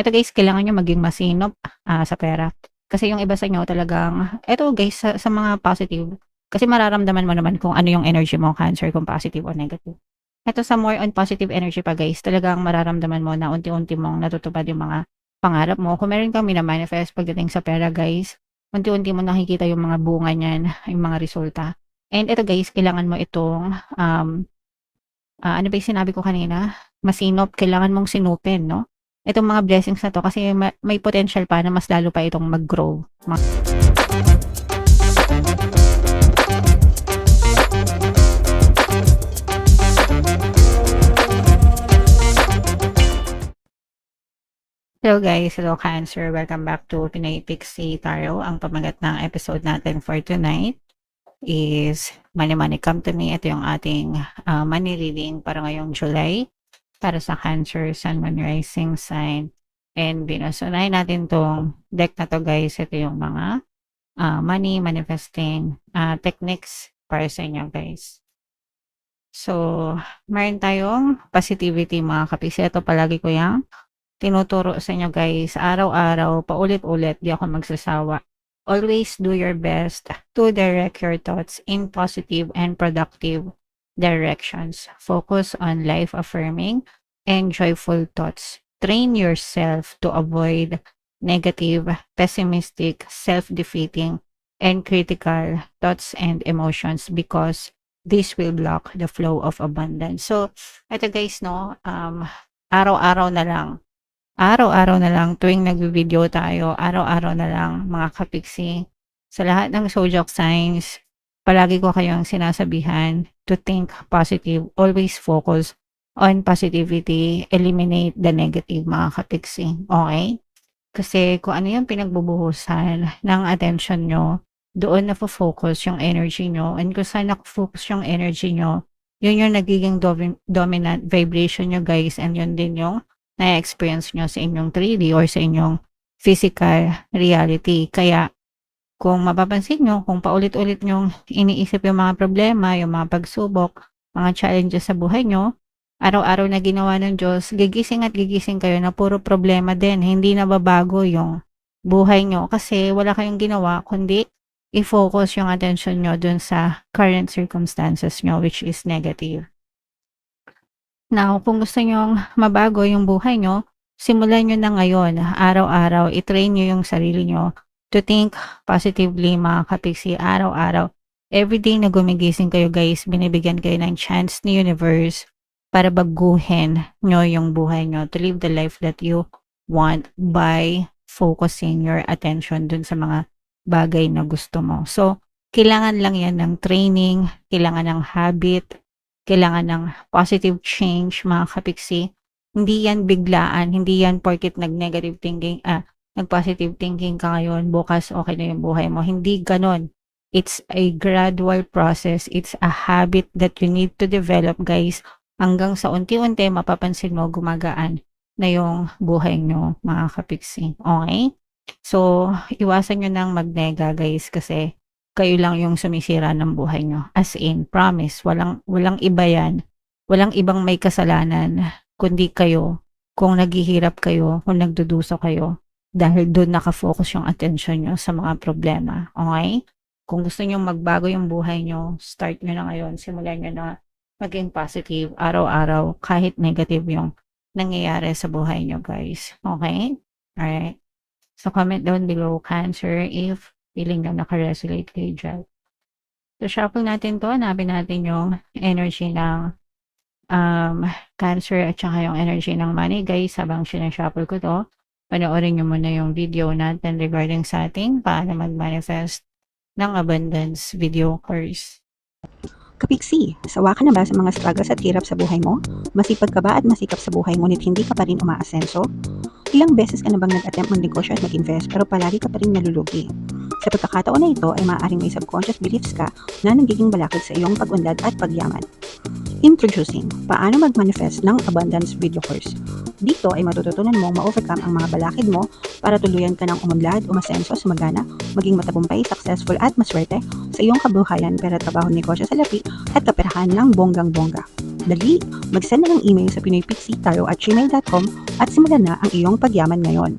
Eto guys, kailangan niyo maging masinop, sa pera. Kasi yung iba sa inyo talagang eto guys sa mga positive, kasi mararamdaman mo naman kung ano yung energy mo, Cancer, kung positive o negative. Eto sa more on positive energy pa guys, talagang mararamdaman mo na unti-unti mong natutupad yung mga pangarap mo. Kung meron kang mina-manifest pagdating sa pera guys, unti-unti mo nakikita yung mga bunga niyan, yung mga resulta. And eto guys, kailangan mo itong, ano ba yung sinabi ko kanina? Masinop, kailangan mong sinupin, 'no? Itong mga blessings na 'to kasi may potential pa na mas lalo pa itong mag-grow. Hello guys, hello Cancer, welcome back to Pinay Pixie Tarot. Ang pamagat ng episode natin for tonight is Money Money Come to Me. Ito yung ating money reading para ngayong July para sa Cancer, Sun, Moon, Rising Sign, and Venus. Unahin natin tong deck na to guys. Ito yung mga money manifesting techniques para sa inyo guys. So, meron tayong positivity mga kapisi. Ito palagi ko yung tinuturo sa inyo guys. Araw-araw, paulit-ulit, di ako magsasawa. Always do your best to direct your thoughts in positive and productive directions. Focus on life-affirming and joyful thoughts. Train yourself to avoid negative, pessimistic, self-defeating, and critical thoughts and emotions because this will block the flow of abundance. So, ito guys, no, araw-araw na lang. Araw-araw na lang tuwing nagvi-video tayo, araw-araw na lang mga kapiksi, sa lahat ng zodiac signs, palagi ko kayong sinasabihan to think positive, always focus on positivity, eliminate the negative mga kapiksi, okay? Kasi kung ano yung pinagbubuhusan ng attention nyo, doon nafo-focus yung energy nyo, and kung saan nakafocus yung energy nyo, yun yung nagiging dominant vibration nyo guys, and yun din yung na-experience nyo sa inyong 3D or sa inyong physical reality. Kaya, kung mapapansin nyo, kung paulit-ulit nyong iniisip yung mga problema, yung mga pagsubok, mga challenges sa buhay nyo, araw-araw na ginawa ng Diyos, gigising at gigising kayo na puro problema din. Hindi na babago yung buhay nyo kasi wala kayong ginawa kundi i-focus yung attention nyo dun sa current circumstances nyo which is negative. Now, kung gusto nyong mabago yung buhay nyo, simulan nyo na ngayon, araw-araw, i-train nyo yung sarili nyo to think positively mga kapiksi, araw-araw. Everyday na gumigising kayo guys, binibigyan kayo ng chance ni universe para baguhin nyo yung buhay nyo, to live the life that you want by focusing your attention dun sa mga bagay na gusto mo. So, kailangan lang yan ng training, kailangan ng habit, kailangan ng positive change mga kapiksi. Hindi yan biglaan, hindi yan porket nag-negative thinking, nag-positive thinking ka ngayon, bukas okay na yung buhay mo. Hindi ganon. It's a gradual process. It's a habit that you need to develop guys. Hanggang sa unti-unti mapapansin mo gumagaan na yung buhay nyo mga kapiksi. Okay? So, iwasan nyo ng magnega guys kasi kayo lang yung sumisira ng buhay nyo. As in, promise, walang iba yan. Walang ibang may kasalanan, kundi kayo. Kung naghihirap kayo, kung nagduduso kayo, dahil doon nakafocus yung attention nyo sa mga problema. Okay? Kung gusto nyo magbago yung buhay nyo, start nyo na ngayon. Simulan nyo na maging positive araw-araw, kahit negative yung nangyayari sa buhay nyo, guys. Okay? Alright. So, comment down below, Cancer, if feeling na naka-resonate kayo dyan. So, shuffle natin to. Hanapin natin yung energy ng Cancer at saka yung energy ng money. Guys, habang sinashuffle ko to, panoorin nyo muna yung video natin regarding sa ating paano mag-manifest ng abundance video course. Kapiksi, sawa ka na ba sa mga struggles at hirap sa buhay mo? Masipag ka ba at masikap sa buhay ngunit hindi ka pa rin umaasenso? Ilang beses ka na bang nag-attempt magnegosyo at mag-invest pero palagi ka pa rin nalulugi? Sa pagkakataon na ito ay maaaring may subconscious beliefs ka na nagiging balakid sa iyong pag-unlad at pagyaman. Introducing, paano mag-manifest ng abundance video course. Dito ay matututunan mong ma-overcome ang mga balakid mo para tuluyan ka ng umunlad, umasenso, sumagana, maging matagumpay, successful at maswerte sa iyong kabuhayan, pera, trabaho, negosyo, salapi at kaperahan ng bonggang-bongga. Dali, mag-send na ng email sa pinoypixie@gmail.com at simulan na ang iyong pagyaman ngayon.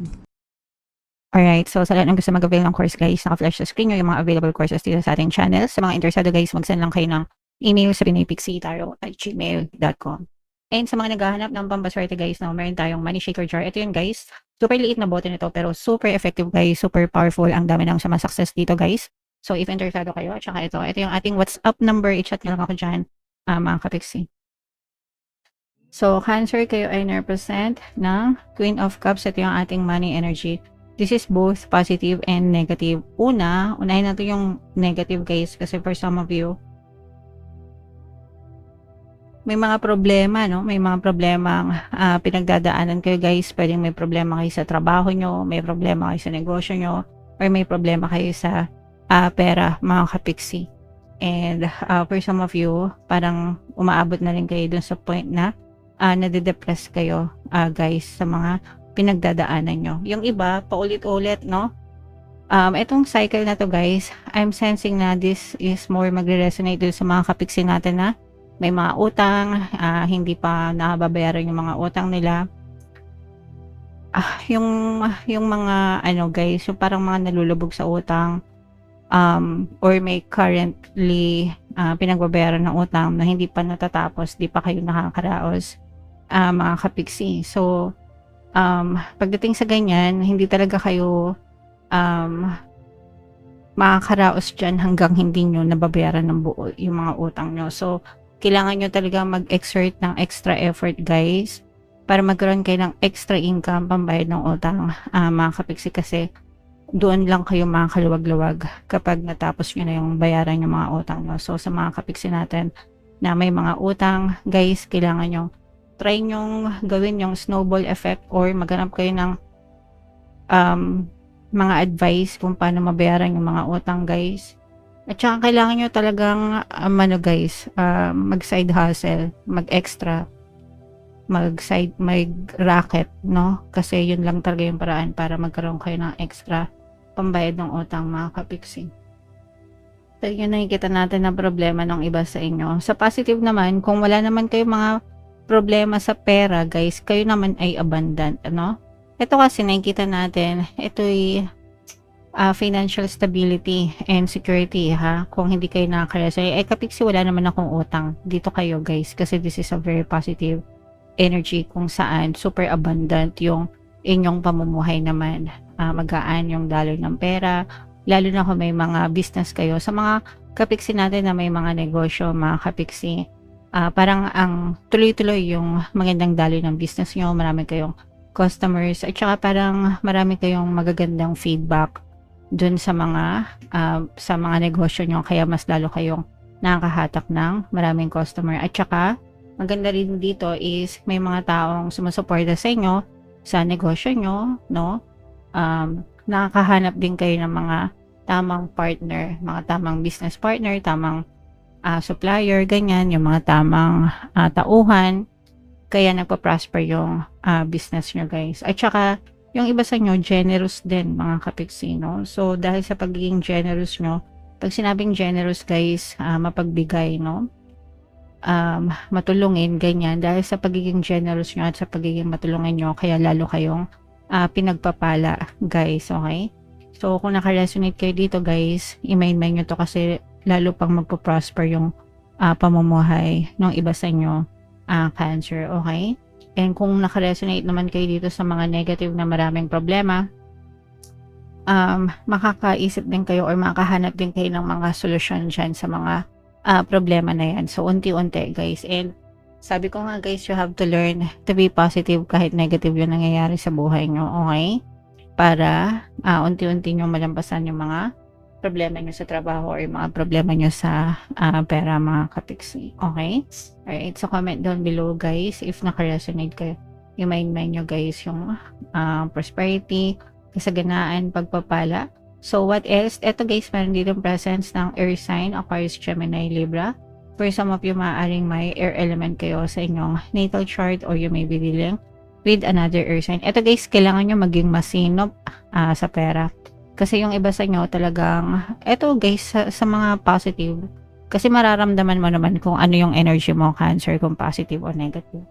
Alright, so sa lahat ng gusto mag-avail ng course guys, naka-flash sa screen nyo yung mga available courses dito sa ating channel. Sa mga interesado guys, mag-send lang kayo ng email sa pinoypixie@gmail.com. And sa mga naghahanap ng pambaswerte guys, no, meron tayong money shaker jar. Ito yun guys, super liit na bote nito pero super effective guys, super powerful. Ang dami nang sa success dito guys. So if interesado kayo, at saka ito yung ating WhatsApp number, i-chat nyo lang ako dyan, mga kapixie. So Cancer, kayo ay represent ng Queen of Cups. Ito yung ating money energy. This is both positive and negative. Unahin natin yung negative guys kasi for some of you, may mga problema, no? May mga problemang pinagdadaanan kayo guys. Pwedeng may problema kayo sa trabaho nyo, may problema kayo sa negosyo nyo, or may problema kayo sa pera, mga kapixie. And for some of you, parang umaabot na rin kayo dun sa point na nade-depress kayo guys sa mga pinagdadaanan nyo. Yung iba, paulit-ulit, no? Itong cycle na to guys, I'm sensing na this is more magre-resonate dun sa mga kapixie natin na may mga utang, hindi pa nababayaran yung mga utang nila. Yung mga ano guys, yung parang mga nalulubog sa utang, or may currently pinagbabayaran ng utang na hindi pa natatapos, di pa kayo nakakaraos, mga kapixie. So, pagdating sa ganyan, hindi talaga kayo makakaraos dyan hanggang hindi nyo nababayaran ng buo yung mga utang nyo. So, kailangan nyo talaga mag-exert ng extra effort guys para magkaroon kayo ng extra income pambayad ng utang, mga kapixie, kasi doon lang kayo makakaluwag-luwag kapag natapos nyo na yung bayaran yung mga utang nyo. So, sa mga kapixie natin na may mga utang guys, kailangan nyo try nyong gawin yung snowball effect or maghanap kayo ng mga advice kung paano mabayaran yung mga utang guys. At saka kailangan nyo talagang mag-side hustle, mag-extra, mag-racket, no? Kasi yun lang talaga yung paraan para magkaroon kayo ng extra pambayad ng utang, mga kapixie. So yun nakikita natin na problema ng iba sa inyo. Sa positive naman, kung wala naman kayo mga problema sa pera guys, kayo naman ay abundant, ano? Ito kasi nakikita natin, ito'y financial stability and security, ha? Kung hindi kayo nakakareso, kapixie wala naman akong utang, dito kayo guys, kasi this is a very positive energy kung saan super abundant yung inyong pamumuhay naman. Magaan yung daloy ng pera, lalo na kung may mga business kayo. Sa mga kapixie natin na may mga negosyo, mga kapixie, parang ang tuloy-tuloy yung magandang daloy ng business nyo, marami kayong customers, at saka parang marami kayong magagandang feedback dun sa mga negosyo nyo, kaya mas lalo kayong nakakahatak ng maraming customer. At saka maganda rin dito is may mga taong sumusuporta sa inyo sa negosyo nyo, no? Nakakahanap din kayo ng mga tamang partner, mga tamang business partner, tamang supplier, ganyan, yung mga tamang tauhan, kaya nagpa-prosper yung business nyo guys. At saka yung iba sa nyo, generous din, mga kapixie, no? So dahil sa pagiging generous nyo, pag sinabing generous guys, mapagbigay, no? Matulungin, ganyan, dahil sa pagiging generous nyo at sa pagiging matulungin nyo, kaya lalo kayong pinagpapala guys, okay? So kung naka-resonate kayo dito guys, i-main nyo to kasi lalo pang magpo-prosper yung pamumuhay ng iba sa inyo, Cancer, okay? And kung naka-resonate naman kayo dito sa mga negative na maraming problema, makakaisip din kayo or makahanap din kayo ng mga solusyon dyan sa mga problema na yan. So unti-unti guys, and sabi ko nga guys, you have to learn to be positive kahit negative yung nangyayari sa buhay nyo, okay? Para unti-unti nyo malampasan yung mga problema nyo sa trabaho or mga problema nyo sa pera, mga kapixie, okay? Alright, so comment down below guys if naka-resonate kayo. I-mind nyo guys yung prosperity, kasaganaan, pagpapala. So what else? Ito guys, meron dito presence ng air sign, Aquarius, Gemini, Libra. For some of you, maaaring may air element kayo sa inyong natal chart or you may be dealing with another air sign. Ito guys, kailangan nyo maging masinop sa pera. Kasi yung iba sa inyo talagang, eto guys, sa mga positive, Kasi mararamdaman mo naman kung ano yung energy mo, Cancer, kung positive o negative.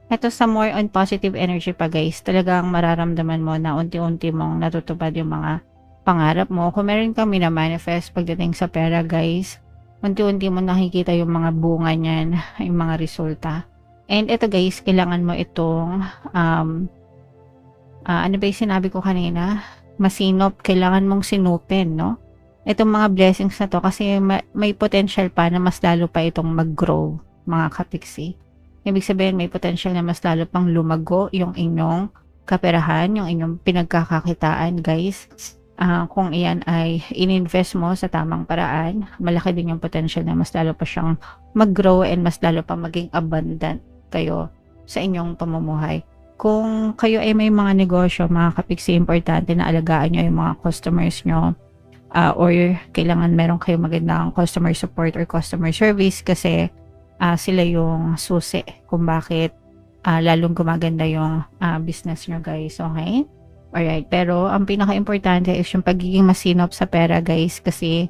Ito sa more on positive energy pa guys, talagang mararamdaman mo na unti-unti mong natutupad yung mga pangarap mo. Kung meron kang mina-manifest pagdating sa pera guys, unti-unti mo nakikita yung mga bunga niyan, yung mga resulta. And ito guys, kailangan mo itong, ano ba yung sinabi ko kanina? Masinop, kailangan mong sinupin, no? Itong mga blessings na to kasi may potential pa na mas lalo pa itong mag-grow, mga kapiksi. Ibig sabihin, may potential na mas lalo pang lumago yung inyong kaperahan, yung inyong pinagkakakitaan, guys. Kung iyan ay ininvest mo sa tamang paraan, malaki din yung potential na mas lalo pa siyang mag-grow and mas lalo pa maging abundant kayo sa inyong pamumuhay. Kung kayo ay may mga negosyo, mga kapiksi, importante na alagaan nyo yung mga customers nyo, or kailangan meron kayo magandang customer support or customer service kasi sila yung susi kung bakit lalong gumaganda yung business nyo guys, okay? Alright, pero ang pinaka-importante is yung pagiging masinop sa pera guys kasi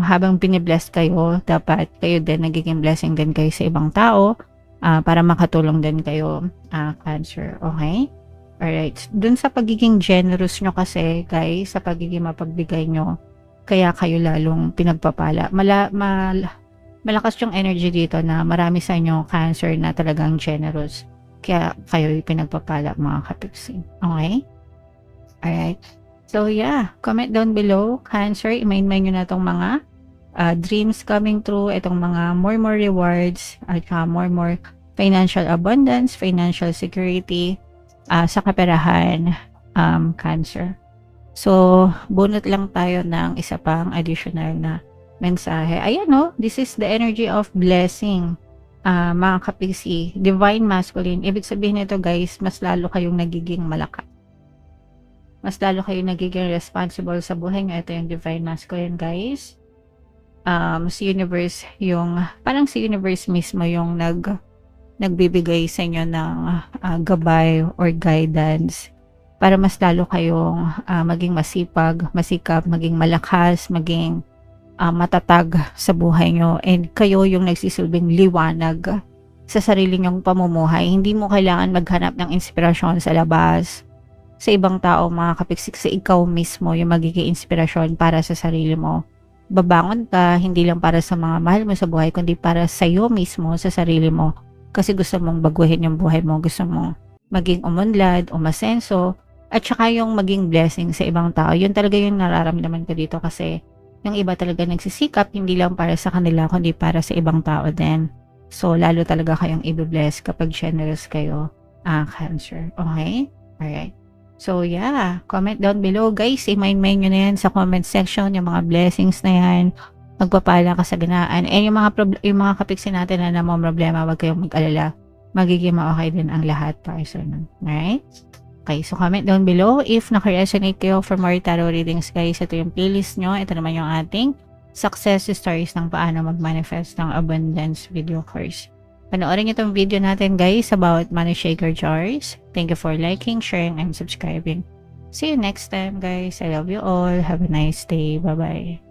habang binibless kayo, dapat kayo din nagiging blessing din kayo sa ibang tao para makatulong din kayo, Cancer, okay? Alright, dun sa pagiging generous nyo kasi guys, sa pagiging mapagbigay nyo, kaya kayo lalong pinagpapala. Malakas yung energy dito na marami sa inyo Cancer na talagang generous. Kaya kayo yung pinagpapala mga kapiksi. Okay? Alright. So yeah, comment down below. Cancer, i-main nyo na itong mga dreams coming true, itong mga more rewards, at more financial abundance, financial security, sa kaperahan, Cancer. So, bunot lang tayo ng isa pang additional na mensahe. Ayan no, this is the energy of blessing, mga kapiksi, divine masculine. Ibig sabihin nito guys, mas lalo kayong nagiging malakas. Mas lalo kayong nagiging responsible sa buhay nyo. Ito yung divine masculine guys. Si universe yung, parang si universe mismo yung nagbibigay sa inyo ng gabay or guidance para mas lalo kayong maging masipag, masikap, maging malakas, maging matatag sa buhay nyo, and kayo yung nagsisilbing liwanag sa sarili nyong pamumuhay. Hindi mo kailangan maghanap ng inspirasyon sa labas, sa ibang tao, mga kapiksik, sa ikaw mismo yung magiging inspirasyon para sa sarili mo. Babangon ka, hindi lang para sa mga mahal mo sa buhay, kundi para sa iyo mismo, sa sarili mo. Kasi gusto mong baguhin yung buhay mo, gusto mong maging umunlad, umasenso, at saka yung maging blessing sa ibang tao. Yun talaga yung nararamdaman ko dito kasi yung iba talaga nagsisikap, hindi lang para sa kanila, kundi para sa ibang tao din. So, lalo talaga kayong i-bless kapag generous kayo, Cancer. Okay? Alright. So, yeah. Comment down below, guys. I-main nyo na yan sa comment section, yung mga blessings na yan. Magpapala ka sa ganaan. And yung mga kapiksi natin na namang problema, wag kayong mag-alala. Magiging ma-okay din ang lahat para sa nun. Alright? Okay, so comment down below if naka-resonate kayo for more tarot readings guys. Ito yung playlist nyo. Ito naman yung ating success stories ng paano mag-manifest ng abundance video course. Panoorin nyo itong video natin guys about money shaker jars. Thank you for liking, sharing, and subscribing. See you next time guys. I love you all. Have a nice day. Bye-bye.